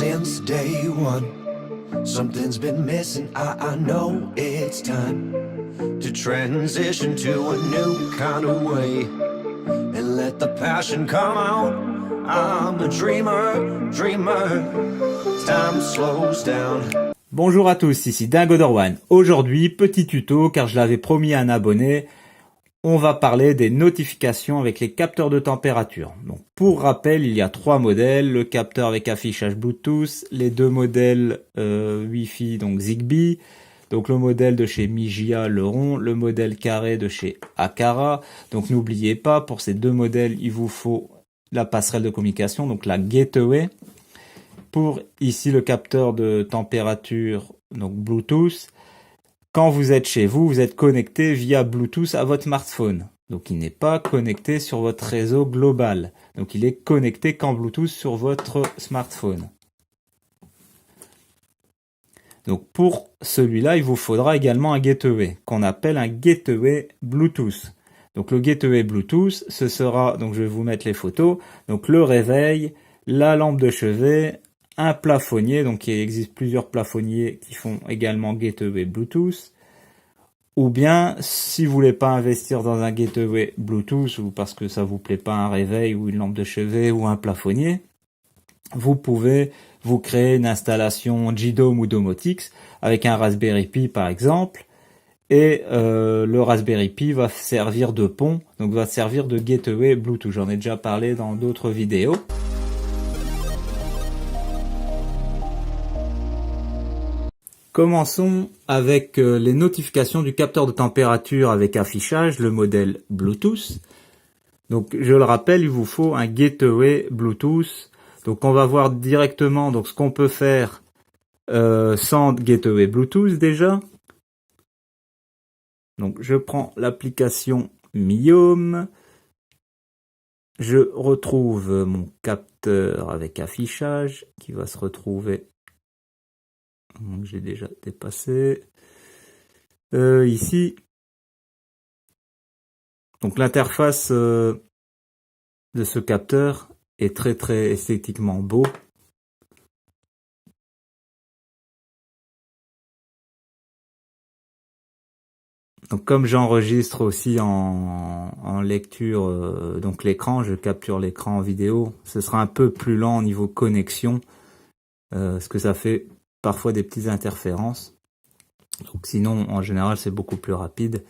since day one. Something's been missing, I know it's time to transition to a new kind of way and let the passion come out. I'm a dreamer, dreamer. Time slows down. Bonjour à tous, ici Dingodor1. Aujourd'hui, petit tuto car je l'avais promis à un abonné. On va parler des notifications avec les capteurs de température. Donc, pour rappel, il y a 3 modèles. Le capteur avec affichage Bluetooth, les 2 modèles Wi-Fi, donc Zigbee. Donc le modèle de chez Mijia, le rond, le modèle carré de chez Aqara. Donc n'oubliez pas, pour ces 2 modèles, il vous faut la passerelle de communication, donc la gateway. Pour ici le capteur de température, donc Bluetooth. Quand vous êtes chez vous, vous êtes connecté via Bluetooth à votre smartphone. Donc il n'est pas connecté sur votre réseau global. Donc il est connecté qu'en Bluetooth sur votre smartphone. Donc pour celui-là, il vous faudra également un gateway, qu'on appelle un gateway Bluetooth. Donc le gateway Bluetooth, ce sera, donc je vais vous mettre les photos, donc le réveil, la lampe de chevet, un plafonnier, donc il existe plusieurs plafonniers qui font également gateway Bluetooth. Ou bien, si vous voulez pas investir dans un gateway Bluetooth, ou parce que ça vous plaît pas un réveil, ou une lampe de chevet, ou un plafonnier, vous pouvez vous créer une installation JDOM ou Domotix avec un Raspberry Pi par exemple, et le Raspberry Pi va servir de pont, donc va servir de gateway Bluetooth. J'en ai déjà parlé dans d'autres vidéos. Commençons avec les notifications du capteur de température avec affichage, le modèle Bluetooth. Donc je le rappelle, il vous faut un gateway Bluetooth. Donc on va voir directement donc ce qu'on peut faire sans gateway Bluetooth déjà. Donc je prends l'application Miome. Je retrouve mon capteur avec affichage qui va se retrouver. J'ai déjà dépassé. Ici. Donc l'interface de ce capteur est très esthétiquement beau. Donc comme j'enregistre aussi en lecture donc l'écran, je capture l'écran en vidéo, ce sera un peu plus lent au niveau connexion, parce que ça fait parfois des petites interférences. Donc sinon en général c'est beaucoup plus rapide.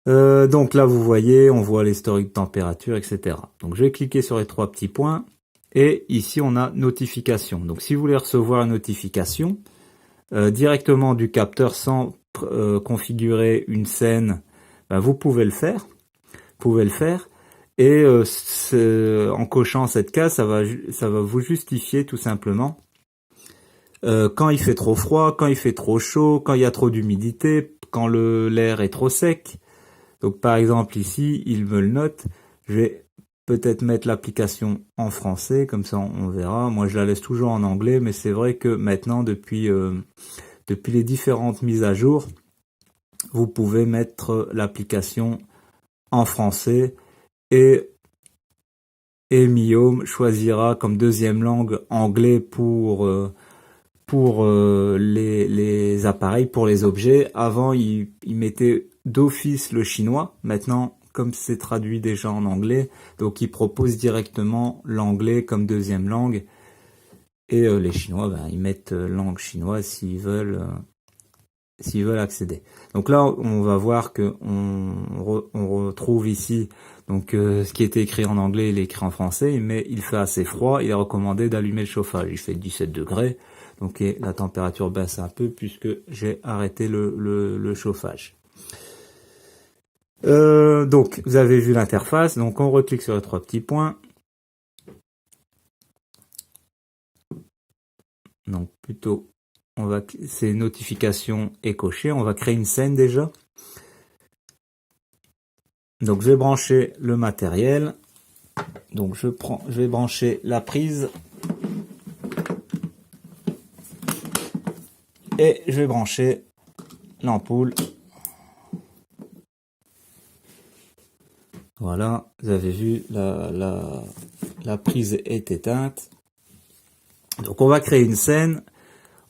Donc là vous voyez, on voit l'historique de température, etc. Donc je vais cliquer sur les 3 petits points et ici on a notification. Donc si vous voulez recevoir une notification directement du capteur sans configurer une scène, ben, vous pouvez le faire. Et en cochant cette case, ça va vous justifier tout simplement quand il fait trop froid, quand il fait trop chaud, quand il y a trop d'humidité, quand l'air est trop sec. Donc par exemple ici, il me le note. Je vais peut-être mettre l'application en français, comme ça on verra. Moi je la laisse toujours en anglais, mais c'est vrai que maintenant depuis les différentes mises à jour, vous pouvez mettre l'application en français et Miome choisira comme deuxième langue anglais pour les appareils, pour les objets. Avant, il mettait d'office le chinois. Maintenant, comme c'est traduit déjà en anglais, donc il propose directement l'anglais comme deuxième langue. Et les Chinois, ben, ils mettent langue chinoise s'ils veulent accéder. Donc là, on va voir que on retrouve ici donc ce qui était écrit en anglais, il est écrit en français, mais il fait assez froid. Il est recommandé d'allumer le chauffage. Il fait 17 degrés. Donc la température baisse un peu puisque j'ai arrêté le chauffage. Donc vous avez vu l'interface. Donc on reclique sur les 3 petits points. Donc plutôt, ces notifications est cochées. On va créer une scène déjà. Donc je vais brancher le matériel. Donc je vais brancher la prise. Et je vais brancher l'ampoule. Voilà, vous avez vu, la prise est éteinte. Donc on va créer une scène,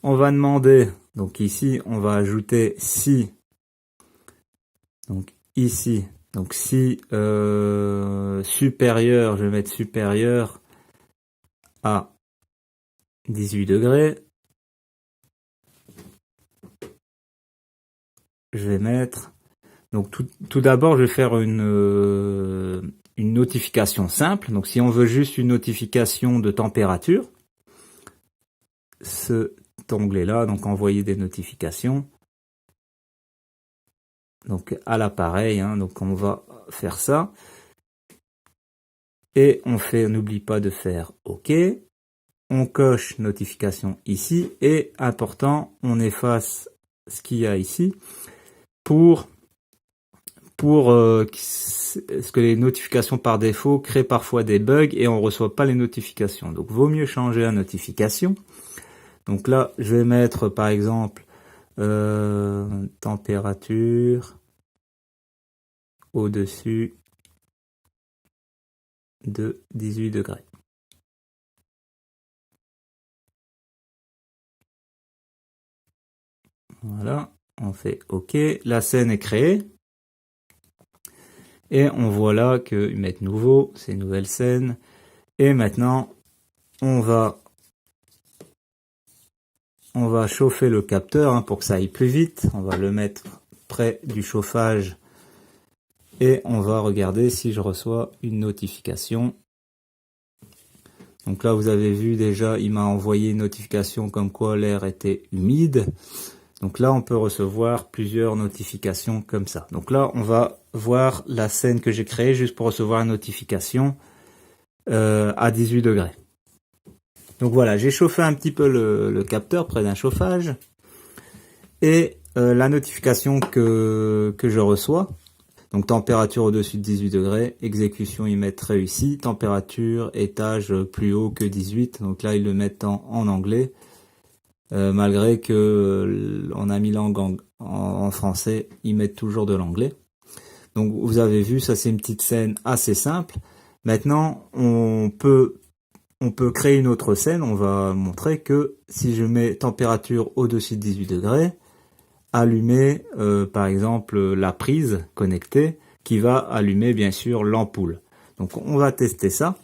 on va demander, donc ici on va ajouter si, donc ici, donc si supérieur, je vais mettre supérieur à 18 degrés, je vais mettre, donc tout d'abord je vais faire une notification simple. Donc si on veut juste une notification de température, cet onglet là, donc envoyer des notifications, donc à l'appareil, hein, donc on va faire ça, et on n'oublie pas de faire OK, on coche notification ici, et important, on efface ce qu'il y a ici, pour ce que les notifications par défaut créent parfois des bugs et on reçoit pas les notifications. Donc vaut mieux changer la notification. Donc là, je vais mettre par exemple température au-dessus de 18 degrés. Voilà, on fait OK. La scène est créée. Et on voit là qu'ils mettent nouveau, c'est une nouvelle scène. Et maintenant, on va chauffer le capteur hein, pour que ça aille plus vite. On va le mettre près du chauffage et on va regarder si je reçois une notification. Donc là, vous avez vu déjà, il m'a envoyé une notification comme quoi l'air était humide. Donc là, on peut recevoir plusieurs notifications comme ça. Donc là, on va voir la scène que j'ai créée juste pour recevoir une notification à 18 degrés. Donc voilà, j'ai chauffé un petit peu le capteur près d'un chauffage. Et la notification que je reçois, donc température au-dessus de 18 degrés, exécution ils mettent réussi, température, étage plus haut que 18. Donc là, ils le mettent en anglais. Malgré que on a mis langue en français, ils mettent toujours de l'anglais. Donc vous avez vu, ça c'est une petite scène assez simple. Maintenant, on peut créer une autre scène. On va montrer que si je mets température au-dessus de 18 degrés, allumer par exemple la prise connectée qui va allumer bien sûr l'ampoule. Donc on va tester ça.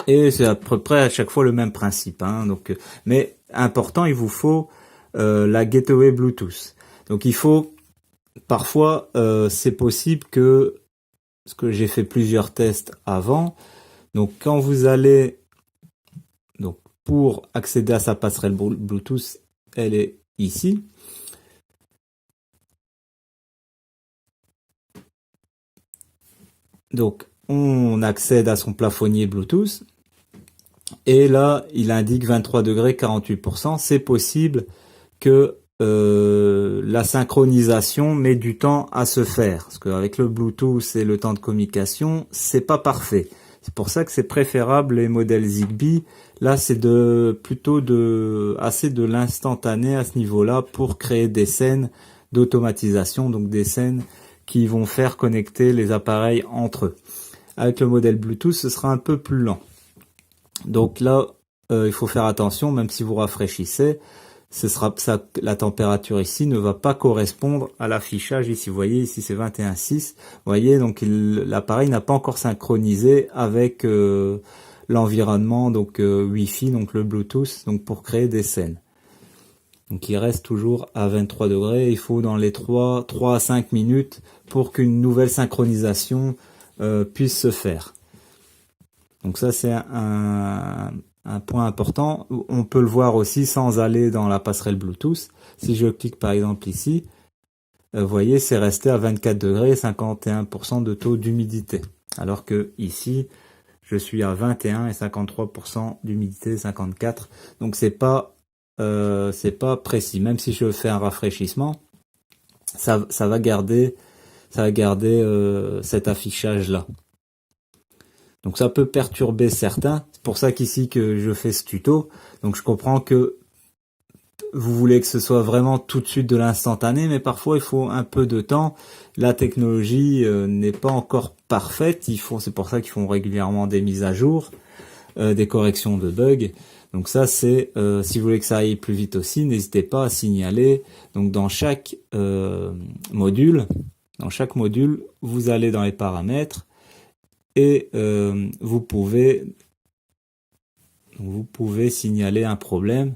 Et c'est à peu près à chaque fois le même principe. Hein. Donc, mais important, il vous faut la gateway Bluetooth. Donc il faut, parfois, c'est possible que, parce que j'ai fait plusieurs tests avant, donc quand vous allez, donc pour accéder à sa passerelle Bluetooth, elle est ici. Donc on accède à son plafonnier Bluetooth. Et là, il indique 23 degrés, 48%. C'est possible que la synchronisation met du temps à se faire. Parce qu'avec le Bluetooth et le temps de communication, c'est pas parfait. C'est pour ça que c'est préférable les modèles Zigbee. Là, c'est plutôt assez de l'instantané à ce niveau-là pour créer des scènes d'automatisation, donc des scènes qui vont faire connecter les appareils entre eux. Avec le modèle Bluetooth, ce sera un peu plus lent. Donc là, il faut faire attention, même si vous rafraîchissez, la température ici ne va pas correspondre à l'affichage ici. Vous voyez, ici c'est 21,6. Vous voyez, donc l'appareil n'a pas encore synchronisé avec l'environnement, donc Wi-Fi, donc le Bluetooth, donc pour créer des scènes. Donc il reste toujours à 23 degrés. Il faut dans les 3 à 5 minutes pour qu'une nouvelle synchronisation puisse se faire. Donc ça c'est un point important. On peut le voir aussi sans aller dans la passerelle Bluetooth. Si je clique par exemple ici, vous voyez c'est resté à 24 degrés et 51% de taux d'humidité. Alors que ici, je suis à 21 et 53% d'humidité, 54. Donc c'est pas précis. Même si je fais un rafraîchissement, ça va garder cet affichage là. Donc ça peut perturber certains. C'est pour ça qu'ici que je fais ce tuto. Donc je comprends que vous voulez que ce soit vraiment tout de suite de l'instantané, mais parfois il faut un peu de temps. La technologie n'est pas encore parfaite. C'est pour ça qu'ils font régulièrement des mises à jour, des corrections de bugs. Donc ça c'est, si vous voulez que ça aille plus vite aussi, n'hésitez pas à signaler. Donc dans chaque module, vous allez dans les paramètres et vous pouvez signaler un problème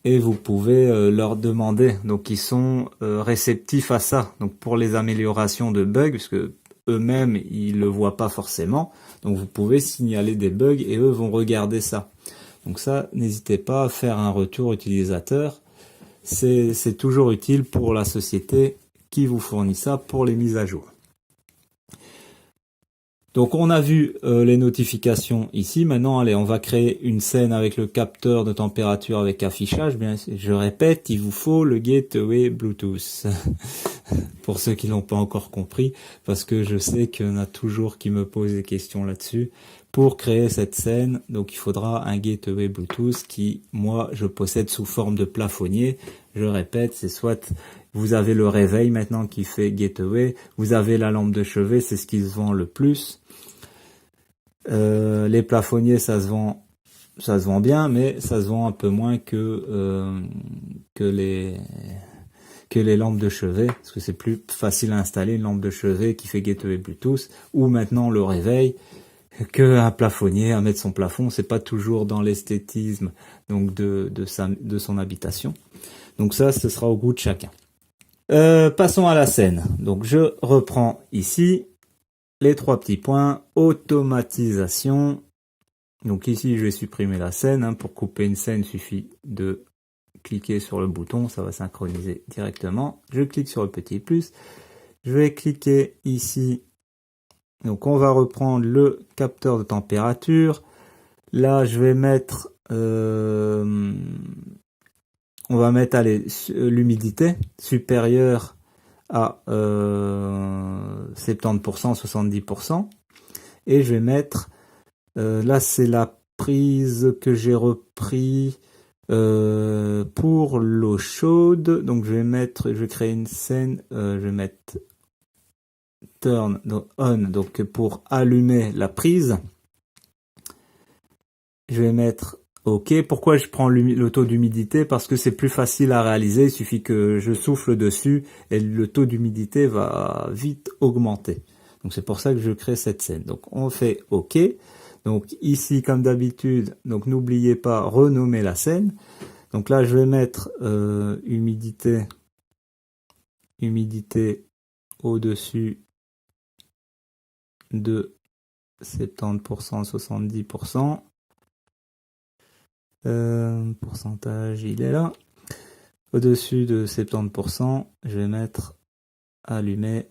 et vous pouvez leur demander. Donc ils sont réceptifs à ça. Donc pour les améliorations de bugs, parce que eux-mêmes ils le voient pas forcément. Donc vous pouvez signaler des bugs et eux vont regarder ça. Donc ça, n'hésitez pas à faire un retour utilisateur. C'est toujours utile pour la société qui vous fournit ça pour les mises à jour. Donc on a vu les notifications ici. Maintenant, allez, on va créer une scène avec le capteur de température avec affichage. Bien, je répète, il vous faut le gateway Bluetooth. Pour ceux qui l'ont pas encore compris, parce que je sais qu'il y en a toujours qui me posent des questions là-dessus. Pour créer cette scène, donc il faudra un gateway Bluetooth qui, moi, je possède sous forme de plafonnier. Je répète, c'est soit vous avez le réveil maintenant qui fait gateway, vous avez la lampe de chevet, c'est ce qui se vend le plus. Les plafonniers, ça se vend bien, mais ça se vend un peu moins que les lampes de chevet, parce que c'est plus facile à installer une lampe de chevet qui fait gateway Bluetooth, ou maintenant le réveil, que un plafonnier à mettre son plafond, c'est pas toujours dans l'esthétisme donc de son habitation. Donc ça, ce sera au goût de chacun. Passons à la scène. Donc je reprends ici les 3 petits points, automatisation. Donc ici, je vais supprimer la scène. Pour couper une scène, il suffit de cliquer sur le bouton, ça va synchroniser directement. Je clique sur le petit plus. Je vais cliquer ici. Donc on va reprendre le capteur de température. Là, je vais mettre... on va mettre l'humidité supérieure à 70%, 70%. Et je vais mettre... là, c'est la prise que j'ai repris pour l'eau chaude. Donc je vais créer une scène, je vais mettre turn on, donc pour allumer la prise. Je vais mettre OK. Pourquoi je prends le taux d'humidité? Parce que c'est plus facile à réaliser. Il suffit que je souffle dessus et le taux d'humidité va vite augmenter. Donc c'est pour ça que je crée cette scène. Donc on fait OK. Donc ici, comme d'habitude, donc n'oubliez pas renommer la scène. Donc là, je vais mettre humidité au-dessus de 70%, 70%. Pourcentage, il est là. Au-dessus de 70%, je vais mettre allumé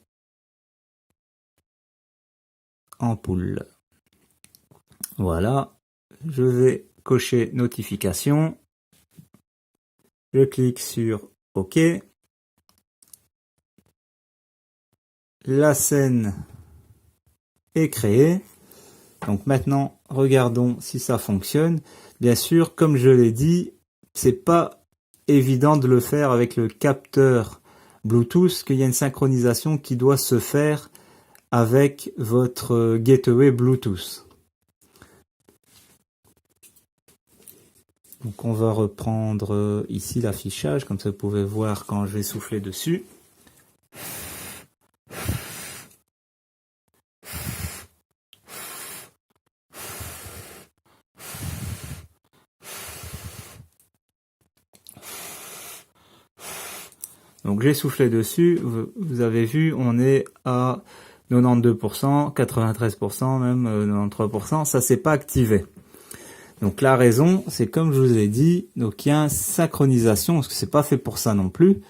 ampoule. Voilà. Je vais cocher notification. Je clique sur OK. La scène est créée. Donc maintenant, regardons si ça fonctionne. Bien sûr, comme je l'ai dit, c'est pas évident de le faire avec le capteur Bluetooth, qu'il y a une synchronisation qui doit se faire avec votre gateway Bluetooth. Donc on va reprendre ici l'affichage, comme ça vous pouvez voir quand je vais souffler dessus. Donc j'ai soufflé dessus, vous avez vu, on est à 92%, 93%, même 93%, ça s'est pas activé. Donc la raison, c'est comme je vous ai dit, donc il y a une synchronisation, parce que c'est pas fait pour ça non plus.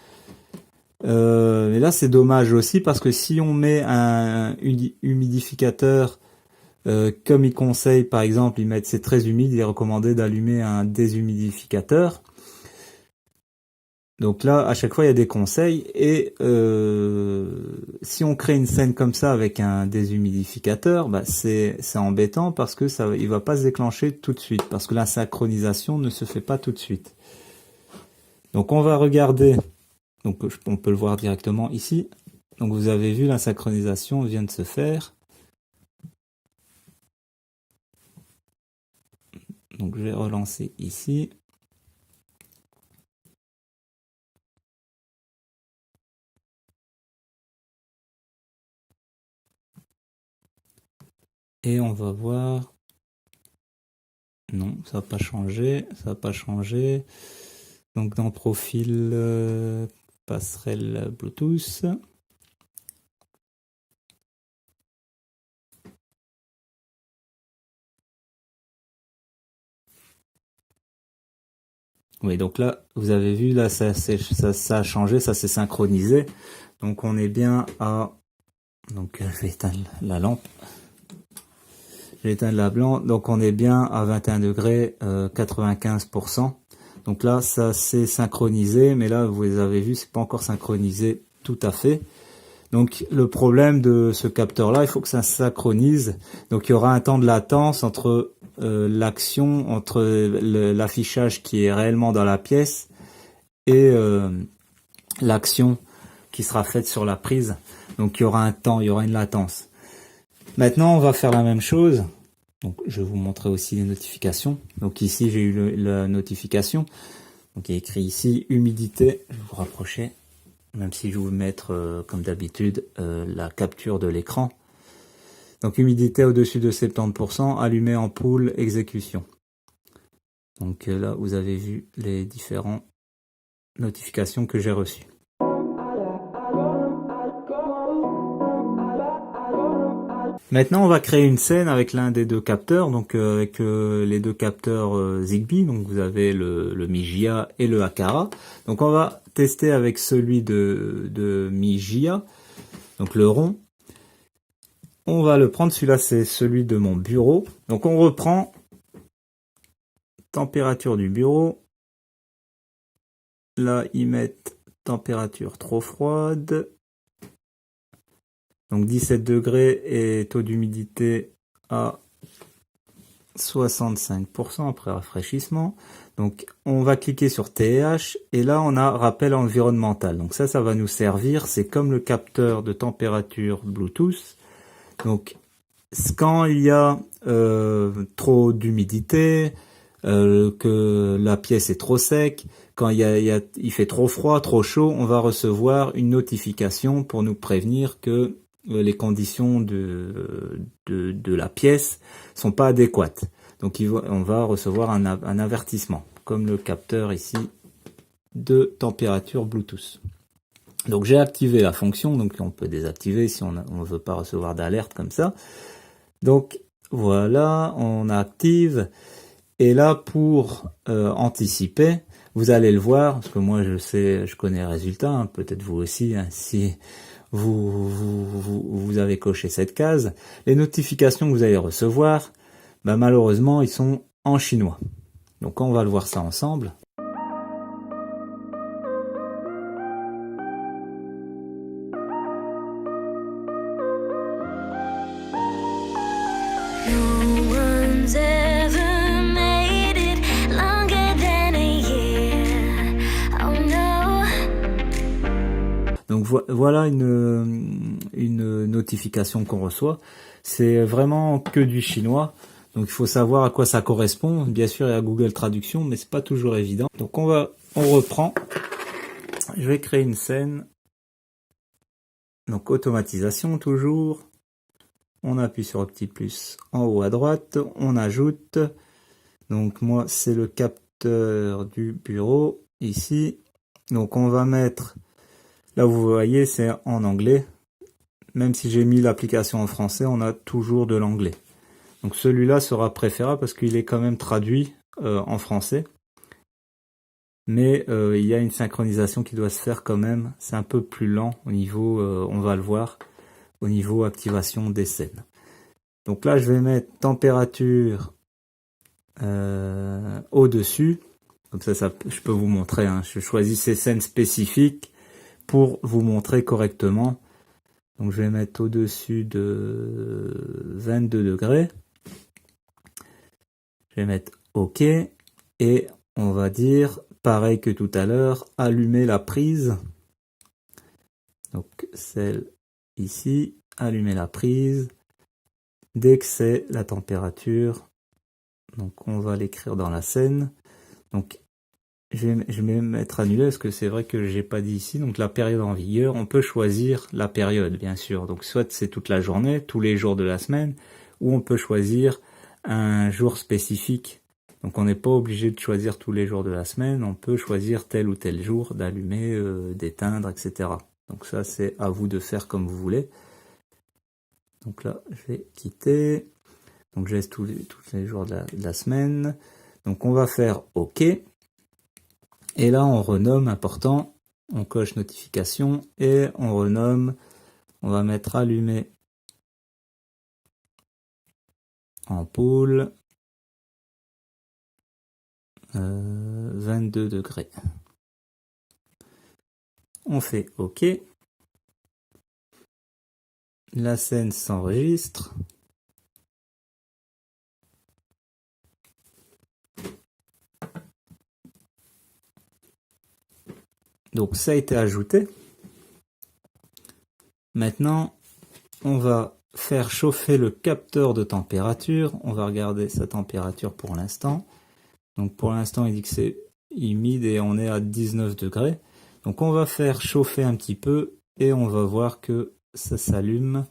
Mais là c'est dommage aussi, parce que si on met un humidificateur, comme il conseille par exemple, c'est très humide, il est recommandé d'allumer un déshumidificateur. Donc là, à chaque fois, il y a des conseils. Et si on crée une scène comme ça avec un déshumidificateur, c'est embêtant parce que il va pas se déclencher tout de suite, parce que la synchronisation ne se fait pas tout de suite. Donc on va regarder. Donc on peut le voir directement ici. Donc vous avez vu, la synchronisation vient de se faire. Donc je vais relancer ici. Et on va voir. Non, ça n'a pas changé, ça n'a pas changé. Donc dans profil passerelle Bluetooth. Oui, donc là, vous avez vu, là, ça a changé, ça s'est synchronisé. Donc on est bien à... Donc je vais éteindre la lampe. J'ai éteint la lampe, donc on est bien à 21 degrés 95%. Donc là, ça s'est synchronisé, mais là, vous avez vu, c'est pas encore synchronisé tout à fait. Donc le problème de ce capteur-là, il faut que ça synchronise. Donc il y aura un temps de latence entre l'action, entre l'affichage qui est réellement dans la pièce et l'action qui sera faite sur la prise. Donc il y aura un temps, il y aura une latence. Maintenant, on va faire la même chose. Donc je vais vous montrer aussi les notifications. Donc ici, j'ai eu la notification. Donc il est écrit ici humidité. Je vais vous rapprocher. Même si je vais vous mettre, comme d'habitude, la capture de l'écran. Donc humidité au-dessus de 70%, allumé ampoule, exécution. Donc là, vous avez vu les différentes notifications que j'ai reçues. Maintenant, on va créer une scène avec l'un des deux capteurs, donc avec les deux capteurs Zigbee. Donc vous avez le Mijia et le Aqara. Donc on va tester avec celui de Mijia, donc le rond. On va le prendre, celui-là c'est celui de mon bureau. Donc on reprend température du bureau. Là, ils mettent température trop froide. Donc 17 degrés et taux d'humidité à 65% après rafraîchissement. Donc on va cliquer sur TH et là on a rappel environnemental. Donc ça va nous servir, c'est comme le capteur de température Bluetooth. Donc quand il y a trop d'humidité, que la pièce est trop sec, quand il fait trop froid, trop chaud, on va recevoir une notification pour nous prévenir que les conditions de la pièce sont pas adéquates. Donc on va recevoir un avertissement, comme le capteur ici de température Bluetooth. Donc j'ai activé la fonction, donc on peut désactiver si on ne veut pas recevoir d'alerte comme ça. Donc voilà, on active. Et là, pour anticiper, vous allez le voir, parce que moi je sais, je connais le résultat, hein, peut-être vous aussi, hein, si vous avez coché cette case. Les notifications que vous allez recevoir, bah, malheureusement, ils sont en chinois. Donc on va le voir ça ensemble. Donc voilà une notification qu'on reçoit. C'est vraiment que du chinois. Donc il faut savoir à quoi ça correspond. Bien sûr, il y a Google Traduction, mais c'est pas toujours évident. Donc on reprend. Je vais créer une scène. Donc automatisation toujours. On appuie sur le petit plus en haut à droite. On ajoute. Donc moi, c'est le capteur du bureau ici. Donc on va mettre... Là, vous voyez, c'est en anglais. Même si j'ai mis l'application en français, on a toujours de l'anglais. Donc celui-là sera préférable parce qu'il est quand même traduit en français. Mais il y a une synchronisation qui doit se faire quand même. C'est un peu plus lent au niveau, on va le voir, au niveau activation des scènes. Donc là, je vais mettre température au-dessus. Comme ça, je peux vous montrer. Hein. Je choisis ces scènes spécifiques pour vous montrer correctement. Donc je vais mettre au-dessus de 22 degrés. Je vais mettre OK. Et on va dire, pareil que tout à l'heure, allumer la prise. Donc celle ici, allumer la prise. Dès que c'est la température Donc on va l'écrire dans la scène. Donc je vais mettre annulé parce que c'est vrai que j'ai pas dit ici. Donc la période en vigueur, on peut choisir la période bien sûr. Donc soit c'est toute la journée, tous les jours de la semaine, ou on peut choisir un jour spécifique. Donc on n'est pas obligé de choisir tous les jours de la semaine, on peut choisir tel ou tel jour d'allumer, d'éteindre, etc. Donc ça c'est à vous de faire comme vous voulez. Donc là je vais quitter. Donc je laisse tous les jours de la semaine. Donc on va faire OK. Et là on renomme, important, on coche notification et on renomme, on va mettre allumé ampoule 22 degrés. On fait OK. La scène s'enregistre. Donc ça a été ajouté. Maintenant, on va faire chauffer le capteur de température. On va regarder sa température pour l'instant. Donc pour l'instant, il dit que c'est humide et on est à 19 degrés. Donc on va faire chauffer un petit peu et on va voir que ça s'allume.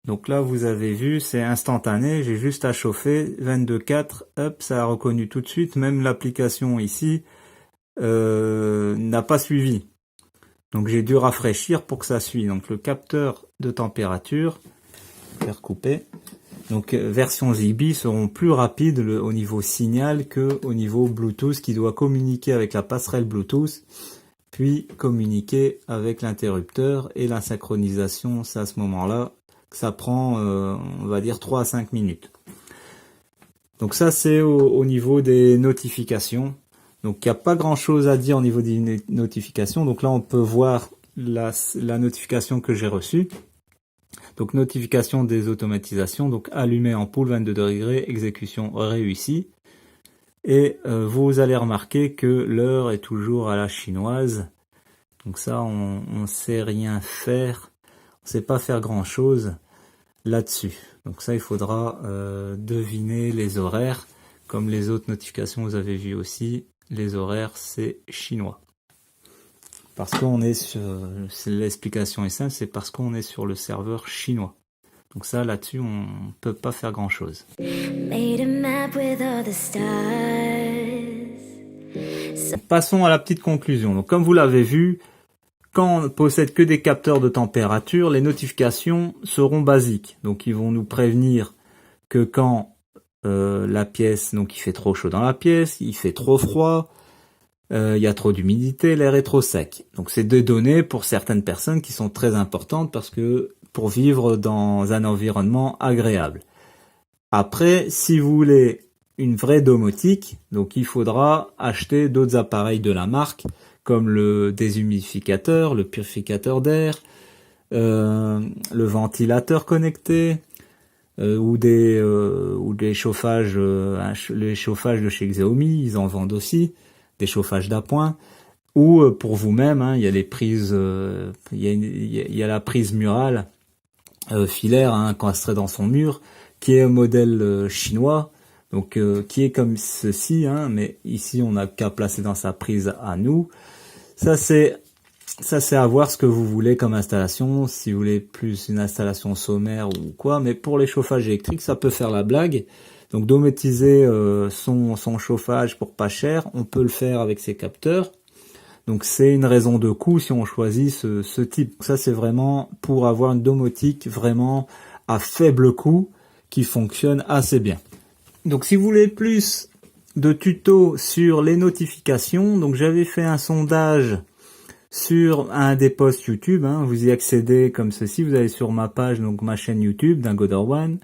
Donc là, vous avez vu, c'est instantané, j'ai juste à chauffer, 22,4, hop, ça a reconnu tout de suite, même l'application ici n'a pas suivi. Donc j'ai dû rafraîchir pour que ça suive. Donc le capteur de température, faire couper. Donc versions Zigbee seront plus rapides au niveau signal que au niveau Bluetooth qui doit communiquer avec la passerelle Bluetooth, puis communiquer avec l'interrupteur et la synchronisation, c'est à ce moment-là que ça prend, on va dire 3 à 5 minutes. Donc ça c'est au niveau des notifications. Donc il n'y a pas grand chose à dire au niveau des notifications. Donc là on peut voir la notification que j'ai reçue. Donc notification des automatisations, donc allumé ampoule 22 degrés, exécution réussie. Et vous allez remarquer que l'heure est toujours à la chinoise. Donc ça on sait rien faire, on sait pas faire grand chose là-dessus. Donc ça il faudra deviner les horaires. Comme les autres notifications vous avez vu aussi, les horaires c'est chinois. Parce qu'on est sur, l'explication est simple, c'est parce qu'on est sur le serveur chinois. Donc ça, là-dessus, on peut pas faire grand-chose. Passons à la petite conclusion. Donc comme vous l'avez vu, quand on ne possède que des capteurs de température, les notifications seront basiques. Donc ils vont nous prévenir que quand la pièce, donc il fait trop chaud dans la pièce, il fait trop froid, il y a trop d'humidité, l'air est trop sec. Donc c'est des données pour certaines personnes qui sont très importantes parce que pour vivre dans un environnement agréable. Après, si vous voulez une vraie domotique, donc il faudra acheter d'autres appareils de la marque comme le déshumidificateur, le purificateur d'air, le ventilateur connecté ou des chauffages, les chauffages de chez Xiaomi, ils en vendent aussi. Des chauffages d'appoint, ou pour vous-même, hein, il y a les prises, il y a la prise murale filaire encastrée dans son mur, qui est un modèle chinois, donc qui est comme ceci, hein, mais ici on n'a qu'à placer dans sa prise à nous. Ça c'est à voir ce que vous voulez comme installation, si vous voulez plus une installation sommaire ou quoi, mais pour les chauffages électriques, ça peut faire la blague. Donc domotiser son chauffage pour pas cher, on peut le faire avec ces capteurs. Donc c'est une raison de coût si on choisit ce type. Ça c'est vraiment pour avoir une domotique vraiment à faible coût qui fonctionne assez bien. Donc si vous voulez plus de tutos sur les notifications, donc j'avais fait un sondage sur un des posts YouTube. Hein, vous y accédez comme ceci, vous allez sur ma page, donc ma chaîne YouTube DingoDor1.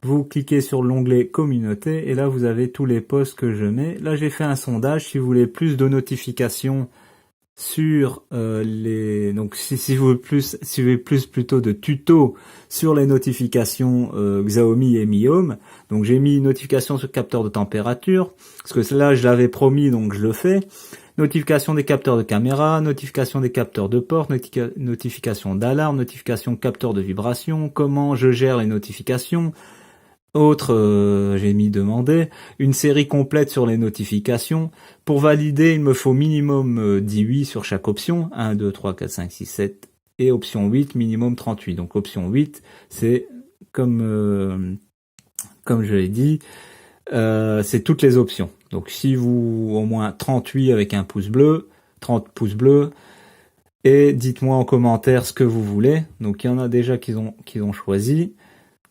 Vous cliquez sur l'onglet communauté et là vous avez tous les posts que je mets. Là j'ai fait un sondage, si vous voulez plus de notifications sur donc si vous voulez plus plutôt de tutos sur les notifications Xiaomi et Mi Home. Donc j'ai mis notification sur capteur de température parce que là je l'avais promis, donc je le fais. Notification des capteurs de caméra, notification des capteurs de porte, notification d'alarme, notification capteur de vibration, comment je gère les notifications. J'ai mis demander, une série complète sur les notifications. Pour valider, il me faut minimum 10 oui sur chaque option, 1, 2, 3, 4, 5, 6, 7, et option 8, minimum 38. Donc option 8, c'est comme je l'ai dit, c'est toutes les options. Donc si vous, au moins 38 avec un pouce bleu, 30 pouces bleus, et dites-moi en commentaire ce que vous voulez. Donc il y en a déjà qui ont choisi.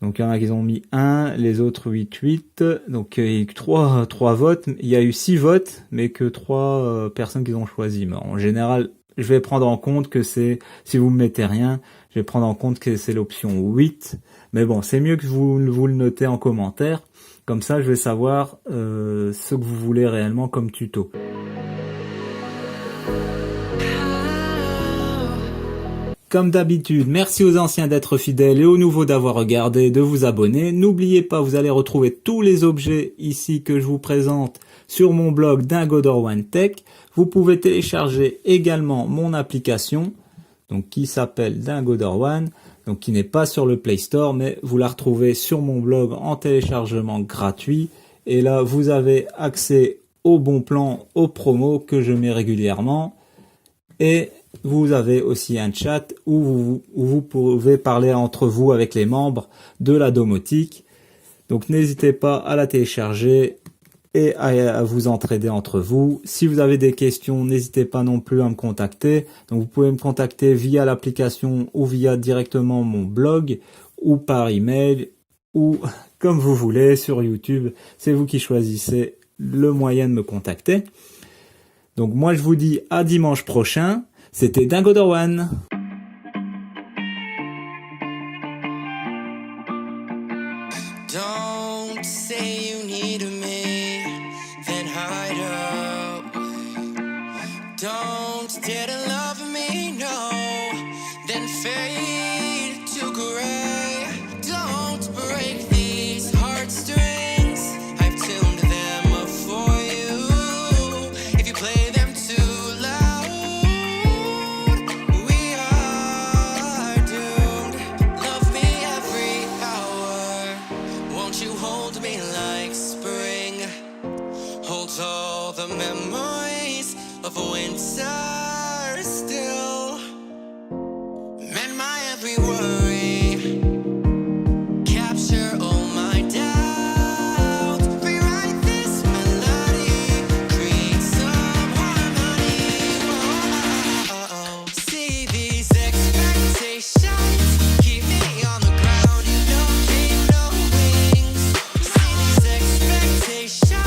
Donc il y en a qui ont mis 1, les autres 8. Donc il y a eu 3 votes. Il y a eu 6 votes, mais que 3 personnes qui ont choisi. Mais en général, je vais prendre en compte que c'est, si vous me mettez rien, je vais prendre en compte que c'est l'option 8. Mais bon, c'est mieux que vous le notez en commentaire. Comme ça, je vais savoir ce que vous voulez réellement comme tuto. Comme d'habitude, merci aux anciens d'être fidèles et aux nouveaux d'avoir regardé, de vous abonner. N'oubliez pas, vous allez retrouver tous les objets ici que je vous présente sur mon blog Dingodor One Tech. Vous pouvez télécharger également mon application, donc qui s'appelle Dingodor One, donc qui n'est pas sur le Play Store, mais vous la retrouvez sur mon blog en téléchargement gratuit. Et là, vous avez accès aux bons plans, aux promos que je mets régulièrement. Et vous avez aussi un chat où vous pouvez parler entre vous avec les membres de la domotique. Donc n'hésitez pas à la télécharger et à vous entraider entre vous. Si vous avez des questions, n'hésitez pas non plus à me contacter. Donc vous pouvez me contacter via l'application ou via directement mon blog ou par email ou comme vous voulez sur YouTube. C'est vous qui choisissez le moyen de me contacter. Donc moi je vous dis à dimanche prochain. C'était Dingodor One. Don't say you need me, then hide away. Don't dare to love me, no, then fade to gray. Don't break these heartstrings, I've tuned them for you. If you play them too loud, we are doomed. Love me every hour. Won't you hold me like spring? Holds all the memories of winter.